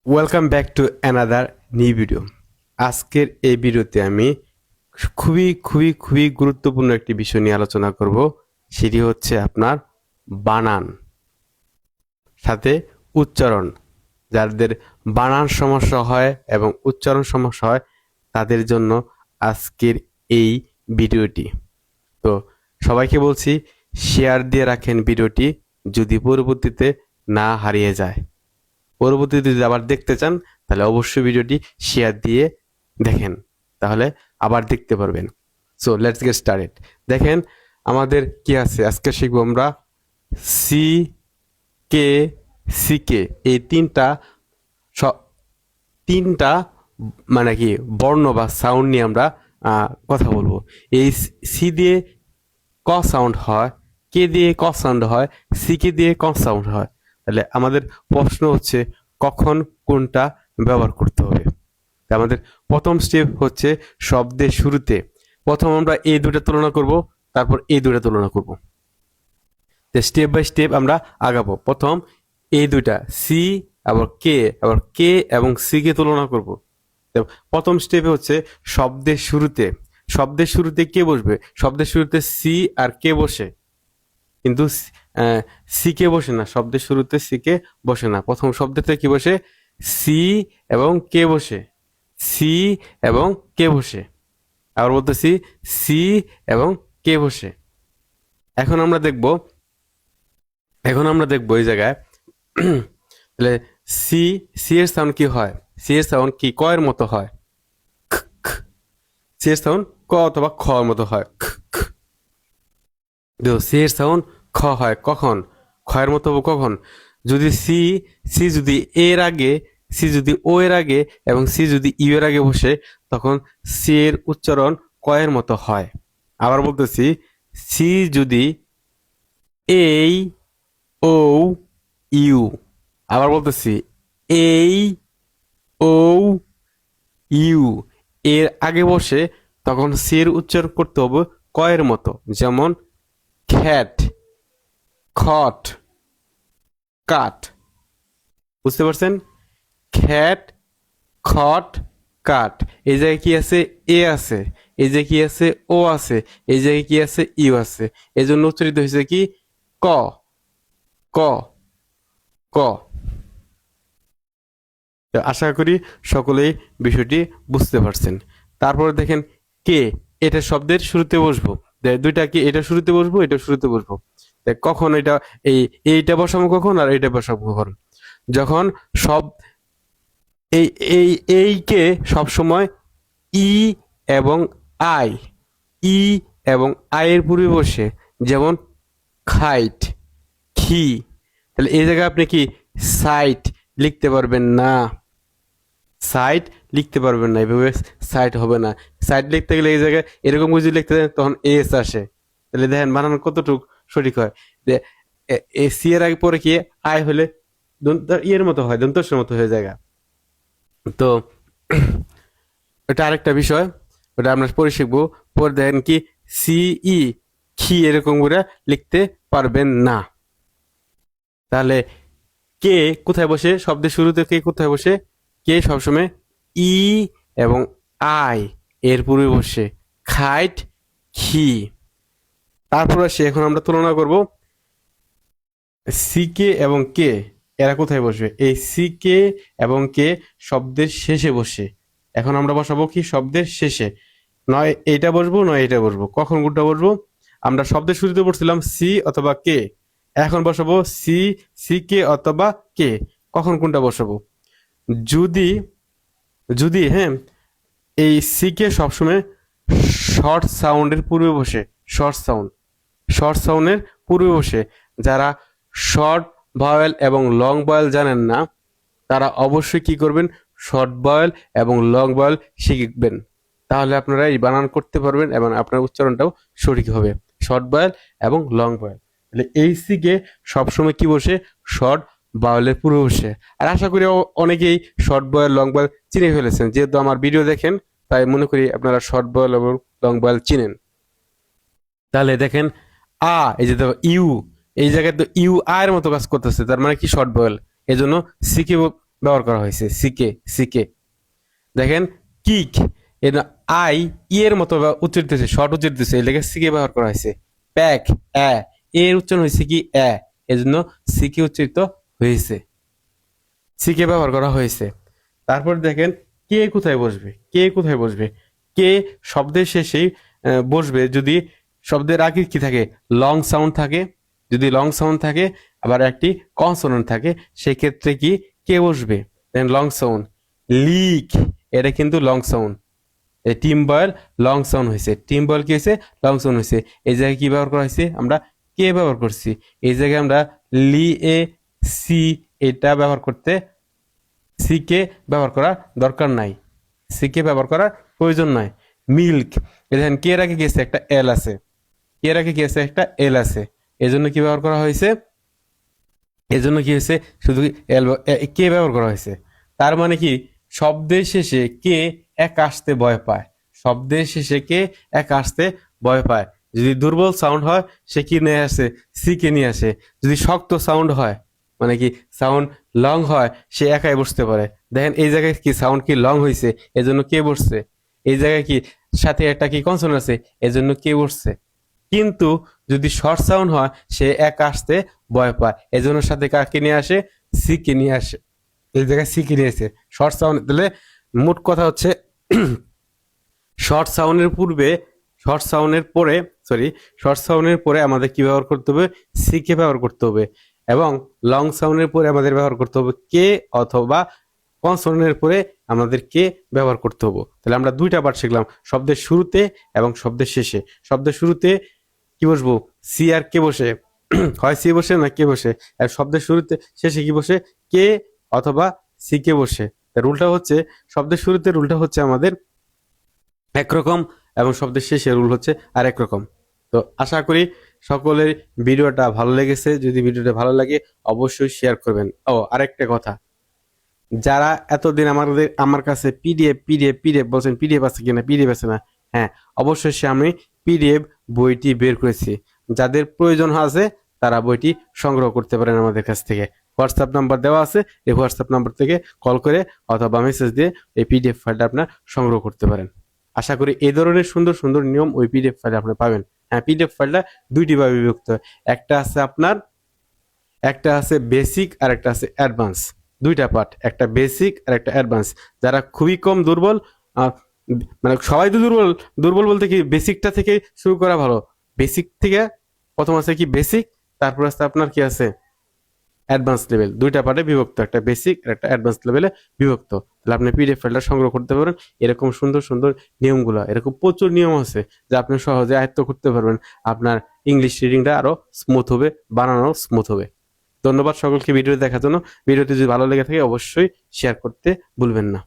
Welcome back to another new video. আজকের এই ভিডিওতে আমি খুবই গুরুত্বপূর্ণ একটি বিষয় নিয়ে আলোচনা করব। সেটি হচ্ছে আপনার বানান, সাথে উচ্চারণ। যাদের বানান সমস্যা হয় এবং উচ্চারণ সমস্যা হয় তাদের জন্য আজকের এই ভিডিওটি। তো সবাইকে বলছি, শেয়ার দিয়ে রাখেন ভিডিওটি, যদি পরবর্তীতে না হারিয়ে যায়। পরবর্তীতে যদি আবার দেখতে চান তাহলে অবশ্যই ভিডিওটি শেয়ার দিয়ে দেখেন, তাহলে আবার দেখতে পারবেন। So let's get started. দেখেন আমাদের কি আছে, আজকে শিখবো আমরা সি কে সি কে, এই তিনটা মানে কি বর্ণ বা সাউন্ড নিয়ে আমরা কথা বলবো। এই সি দিয়ে ক সাউন্ড হয়, কে দিয়ে ক সাউন্ড হয়, সি কে দিয়ে ক সাউন্ড হয়। তাহলে আমাদের প্রশ্ন হচ্ছে কখন কোনটা ব্যবহার করতে হবে। আমাদের প্রথম স্টেপ হচ্ছে শব্দের শুরুতে প্রথম আমরা এই দুটো তুলনা করব, তারপর এই দুটো তুলনা করব। স্টেপ বাই স্টেপ আমরা আগাবো। প্রথম এই দুইটা সি আবার কে এবং সি কে তুলনা করব। প্রথম স্টেপে হচ্ছে শব্দের শুরুতে কে বসবে। শব্দের শুরুতে সি আর কে বসে, কিন্তু সি কে বসে না। শব্দের শুরুতে সি কে বসে না। প্রথম শব্দতে কি বসে? সি এবং কে বসে, সি এবং কে বসে। আবার বলতেছি সি এবং কে বসে। এখন আমরা দেখব এই জায়গায় তাহলে সি সি এর সাউন্ড কি হয়? সি এর সাউন্ড কি ক এর মতো হয়? সি এর সাউন্ড ক অথবা খ এর মতো হয়। সি এর সাউন্ড খ হয় কখন? খ এর মতো কখন? যদি সি যদি এর আগে, সি যদি ও এর আগে এবং সি যদি ইউ এর আগে বসে, তখন সি এর উচ্চারণ ক এর মতো হয়। আবার বলতেছি, সি যদি এই ও ইউ, আবার বলতেছি এই ও ইউ এর আগে বসে, তখন সি এর উচ্চারণ করতে হবে ক এর মতো। যেমন খ্যাট, খট, কাট। বুঝতে পারছেন? খ্যাট, খট, কাট। এই জায়গায় কি আছে? এ আছে। এই জায়গায় কি আছে? ও আছে। এই জায়গায় কি আছে? ইউ আছে। এই জন্য উচ্চারিত হয়েছে কি? ক, ক, ক। আশা করি সকলেই বিষয়টি বুঝতে পারছেন। তারপরে দেখেন কে, এটা শব্দের শুরুতে বসবো। দুইটা কি, এটা শুরুতে বসবো, এটা শুরুতে বসবো। কখন এটা এইটা বসাবো কখন আর এইটা বসাবো কখন? যখন সব এই এই এই কে সবসময় ই এবং আই, ই এবং আই এর পূর্বে বসে। যেমন খাইট, খি। তাহলে এই জায়গায় আপনি কি সাইট লিখতে পারবেন না। সাইট লিখতে পারবেন না, এভাবে সাইট হবে না। সাইট লিখতে গেলে এই জায়গায় এরকম কিছু লিখতে দেন, তখন এস আসে। তাহলে দেখেন বানানো কতটুক সঠিক হয়। যে সি এর আগে পরে কি আই হলে ইয়ের মতো হয়, দন্তস্বর মতো হয়ে যায়। তো এটা আরেকটা বিষয়, ওটা আমরা পরে শিখবো। পরে দেখেন কি সিই, খি এরকম করে লিখতে পারবেন না। তাহলে কে কোথায় বসে? শব্দের শুরুতে কে কোথায় বসে? কে সবসময় ই এবং আই এর পূর্বে বসে। খাইট, খি। তারপর আসে, এখন আমরা তুলনা করব সি কে এবং কে, এরা কোথায় বসবে? এই সি কে এবং কে শব্দের শেষে বসে। এখন আমরা বসাবো কি শব্দের শেষে? নয় এইটা বসবো, নয় এটা বসবো। কখন কোনটা বসবো? আমরা শব্দের শুরুতে বসছিলাম সি অথবা কে, এখন বসাবো সি, সি কে অথবা কে। কখন কোনটা বসাবো? যদি যদি হ্যাঁ, এই সি কে সবসময় শর্ট সাউন্ডের পূর্বে বসে। শর্ট সাউন্ডের পূর্বে বসে। যারা শর্ট ভাওয়েল এবং লং ভাওয়েল জানেন না, তারা অবশ্যই কি করবেন? শর্ট ভাওয়েল এবং লং ভাওয়েল শিখবেন। তাহলে আপনারা এই বানান করতে পারবেন এবং আপনার উচ্চারণটাও সঠিক হবে। শর্ট ভাওয়েল এবং লং ভাওয়েল। তাহলে এই সি কে সবসময় কি বসে? শর্ট ভাওয়েলের পূর্বে বসে। আর আশা করি অনেকেই শর্ট ভাওয়েল লং ভাওয়েল চিনে ফেলেছেন, যেহেতু আমার ভিডিও দেখেন, তাই মনে করি আপনারা শর্ট ভাওয়েল এবং লং ভাওয়েল চিনেন। তাহলে দেখেন এই যে ইউ, এই জায়গায় তো ইউ আয়ের মতো কাজ করতেছে, তার মানে কি শর্ট ভাওয়েল। এই জন্য সি কে ব্যবহার করা হয়েছে, সিকে সিকে। দেখেন কিক, এর আই ই এর মতো উচ্চারিত হয়েছে, শর্ট উচ্চারিত হয়েছে, এটাকে সিকে ব্যবহার করা হয়েছে। প্যাক এর উচ্চারণ হয়েছে কি এজন্য সিকে উচ্চারিত হয়েছে, সিকে ব্যবহার করা হয়েছে। তারপর দেখেন কে কোথায় বসবে, কে কোথায় বসবে, কে শব্দের শেষেই বসবে যদি শব্দের আগে কি থাকে, লং সাউন্ড থাকে। যদি লং সাউন্ড থাকে আবার একটি কনসোনেন্ট থাকে, সেক্ষেত্রে কি কে বসবে, দেন লং সাউন্ড। লিক, এটা কিন্তু লং সাউন্ড, টিম্বল লং সাউন্ড হয়েছে, টিম্বল কি হয়েছে, লং সাউন্ড হয়েছে। এই জায়গায় কি ব্যবহার করা হয়েছে, আমরা কে ব্যবহার করছি, এই জায়গায় আমরা লি এ সি এটা ব্যবহার করতে, সি কে ব্যবহার করা দরকার নাই, সি কে ব্যবহার করার প্রয়োজন নাই। মিল্ক, দেখেন কে এর আগে গেছে একটা এল আছে, কে এর আগে গেছে একটা এল আছে, এজন্য কি ব্যবহার করা হয়েছে, এজন্য কি হয়েছে, শুধু এল কে ব্যবহার করা হয়েছে। তার মানে কি শব্দের শেষে কে এক আসতে ভয় পায়, শব্দের শেষে কে এক আসতে ভয় পায়। যদি দুর্বল সাউন্ড হয় সে কি নিয়ে আসে, সি কে নিয়ে আসে। যদি শক্ত সাউন্ড হয় মানে কি সাউন্ড লং হয়, সে একাই বসতে পারে। দেখেন এই জায়গায় কি সাউন্ড কি লং হয়েছে, এজন্য কে বসছে। এই জায়গায় কি সাথে একটা কি কনসোনেন্ট আছে, এজন্য কে বসছে। কিন্তু যদি শর্ট সাউন্ড হয় সে এক আসতে ভয় পায়, এজন্য সাথে কাকে নিয়ে আসে, সি কে নিয়ে আসে। এই জায়গায় সি কে নিয়ে আসে। শর্ট সাউন্ড দিলে মোট কথা হচ্ছে শর্ট সাউন্ডের পূর্বে, শর্ট সাউন্ডের পরে, সরি, শর্ট সাউন্ডের পরে আমাদের কি ব্যবহার করতে হবে, সি কে ব্যবহার করতে হবে। এবং লং সাউন্ডের পরে আমাদের ব্যবহার করতে হবে কে, অথবা কনসোনেন্টের পরে আমাদের কে ব্যবহার করতে হবে। তাহলে আমরা দুইটা পার্ট শিখলাম, শব্দের শুরুতে এবং শব্দের শেষে। শব্দের শুরুতে কি বসবো, সি আর কে বসে, হয় সি বসে না কে বসে। আর শব্দের শুরুতে শেষে কি বসে, কে অথবা সি কে বসে। তার রুলটা হচ্ছে, শব্দের শুরুতে রুলটা হচ্ছে আমাদের একরকম এবং শব্দের শেষে রুল হচ্ছে আরেক রকম। তো আশা করি সকলের ভিডিওটা ভালো লেগেছে। যদি ভিডিওটা ভালো লাগে অবশ্যই শেয়ার করবেন। ও আরেকটা কথা, যারা এতদিন আমার কাছে পিডিএফ পিডিএফ পিডিএফ বলছেন, পিডিএফ আছে কিনা, পিডিএফ আছে না, হ্যাঁ অবশ্যই সে আমি পিডিএফ বইটি বের করেছি। যাদের প্রয়োজন আছে তারা বইটি সংগ্রহ করতে পারেন আমাদের কাছ থেকে। হোয়াটসঅ্যাপ নাম্বার দেওয়া আছে, এই হোয়াটসঅ্যাপ নাম্বার থেকে কল করে অথবা মেসেজ দিয়ে এই পিডিএফ ফাইলটা আপনার সংগ্রহ করতে পারেন। আশা করি এই ধরনের সুন্দর সুন্দর নিয়ম ওই পিডিএফ ফাইলে আপনি পাবেন। হ্যাঁ, পিডিএফ ফাইলটা দুইটি ভাবে বিভক্ত, একটা আছে আপনার, একটা আছে বেসিক আর একটা আছে অ্যাডভান্স। দুইটা পার্ট, একটা বেসিক আর একটা অ্যাডভান্স। যারা খুবই কম দুর্বল, মানে সবাই তো দুর্বল, দুর্বল বলতে কি বেসিকটা থেকে শুরু করা ভালো। বেসিক থেকে প্রথম আছে কি বেসিক, তারপর আছে আপনার কি আছে অ্যাডভান্স লেভেল। দুইটা পার্টে বিভক্ত, একটা বেসিক আর একটা অ্যাডভান্স লেভেলে বিভক্ত। তাহলে আপনি পিডিএফ ফাইলটা সংগ্রহ করতে পারেন। এরকম সুন্দর সুন্দর নিয়মগুলো, এরকম প্রচুর নিয়ম আছে যা আপনি সহজে আয়ত্ত করতে পারবেন। আপনার ইংলিশ রিডিংটা আরো স্মুথ হবে, বানানো স্মুথ হবে। ধন্যবাদ সকলকে ভিডিও দেখার জন্য। ভিডিওটি যদি ভালো লেগে থাকে অবশ্যই শেয়ার করতে ভুলবেন না।